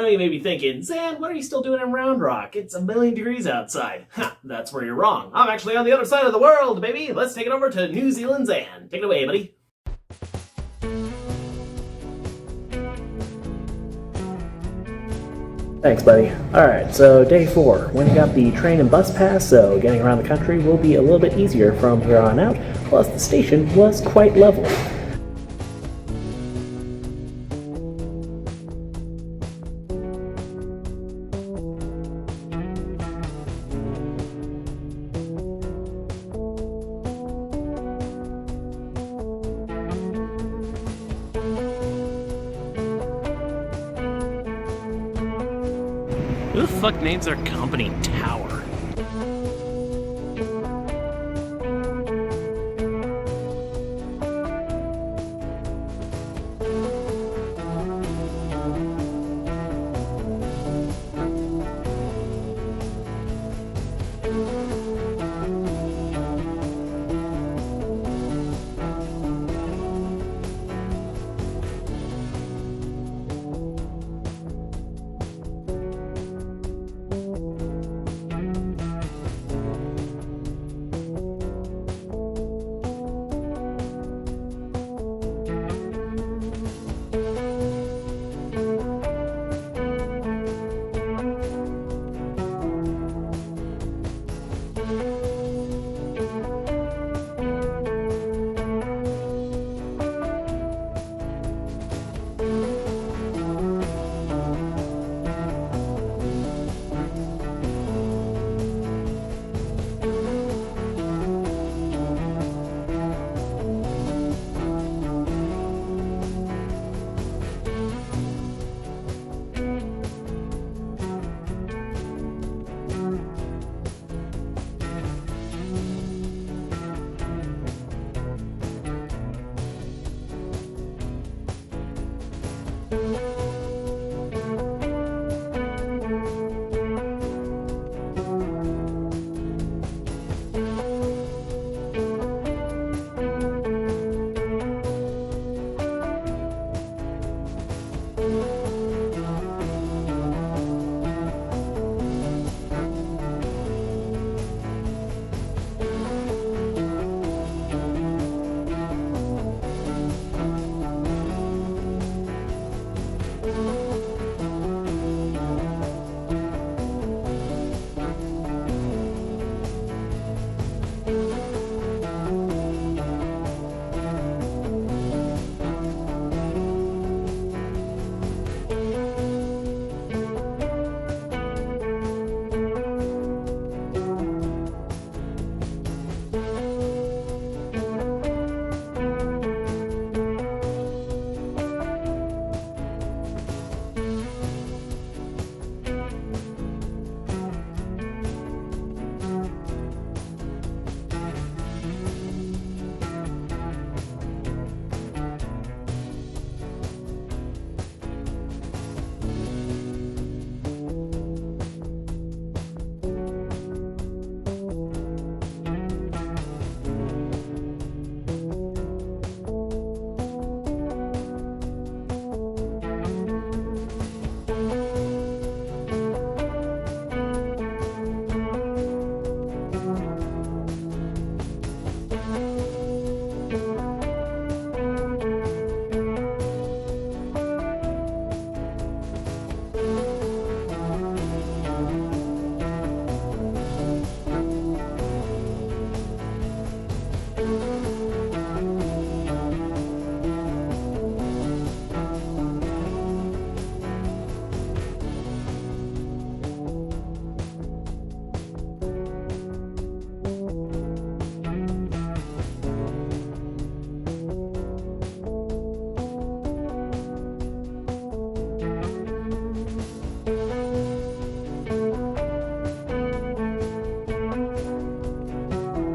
you may be thinking, Zan, what are you still doing in Round Rock? It's 1,000,000 degrees outside. Ha, that's where you're wrong. I'm actually on the other side of the world, baby. Let's take it over to New Zealand, Zan. Take it away, buddy. Thanks, buddy. Alright, so day 4. When you got the train and bus pass, so getting around the country will be a little bit easier from here on out, plus the station was quite lovely. Who the fuck names their company Tower?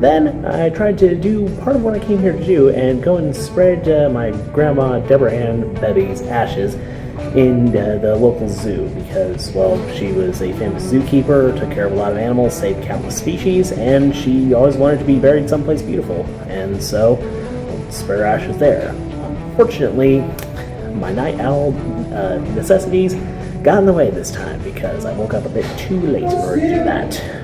Then I tried to do part of what I came here to do and go and spread my grandma Deborah Ann Bevy's ashes in the local zoo because, well, she was a famous zookeeper, took care of a lot of animals, saved countless species, and she always wanted to be buried someplace beautiful, and so spread her ashes there. Unfortunately, my night owl necessities got in the way this time because I woke up a bit too late in order to do that.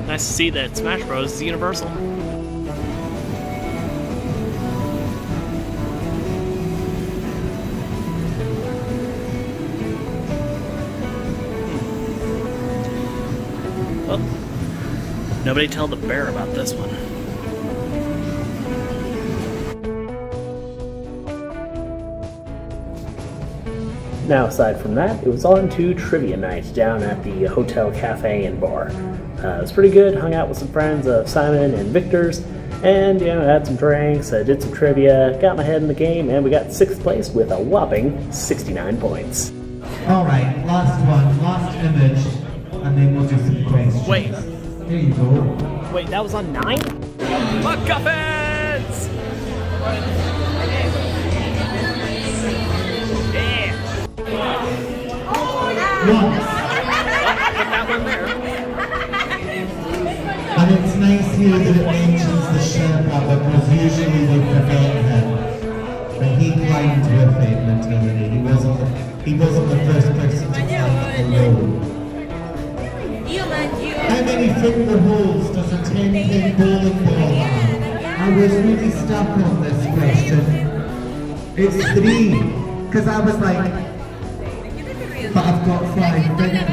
Nice to see that Smash Bros. Is universal. Well, nobody tell the bear about this one. Now, aside from that, it was on to trivia night down at the hotel cafe and bar. It was pretty good, hung out with some friends of Simon and Victor's, and had some drinks, did some trivia, got my head in the game, and we got 6th place with a whopping 69 points. Alright, last one, last image, and then we'll do some questions. Wait. Here you go. Wait, that was on 9? MacGuffins! Yeah! One. Put that one there. And it's nice here that it mentions the Sherpa because usually they forget him. But he climbed with it in Antiquity. He wasn't the first person to climb alone. How many finger holes does a 10-pin bowling ball have? I was really stuck on this question. It's 3. Because I was like, but I've got 5 fingers.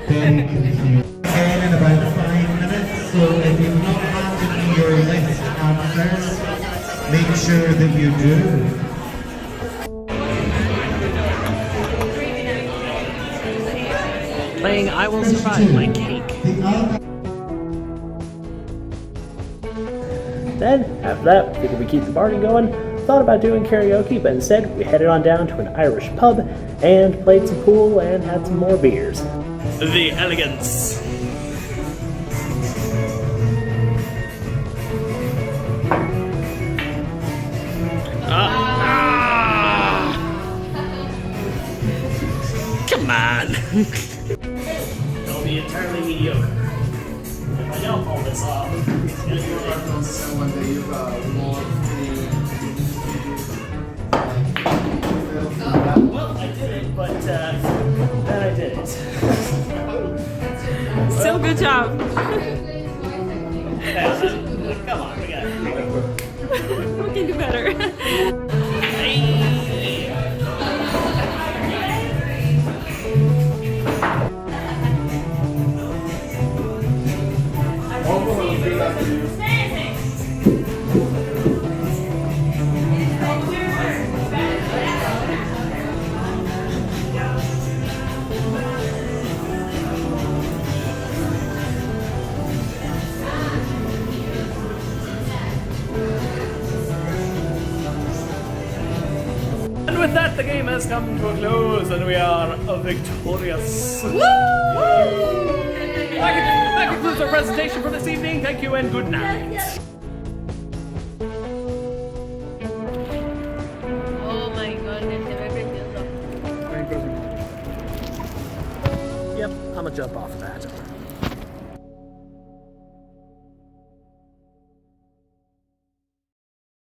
Very confused. Again in about 5 minutes, so if you've not handed me your list answers, make sure that you do. Playing I Will Survive My Cake. Then, after that, figured we keep the party going, thought about doing karaoke, but instead we headed on down to an Irish pub and played some pool and had some more beers. The Elegance. Come on. It'll be entirely mediocre. If I don't pull this off, it's gonna be ridiculous. Well, I did it, but then I did it. Still good job. Come on, we got it. We can do better. And with that, the game has come to a close, and we are victorious. Woo! That concludes our presentation for this evening. Thank you and good night. Oh my goodness, Yep, I'm gonna jump off of that.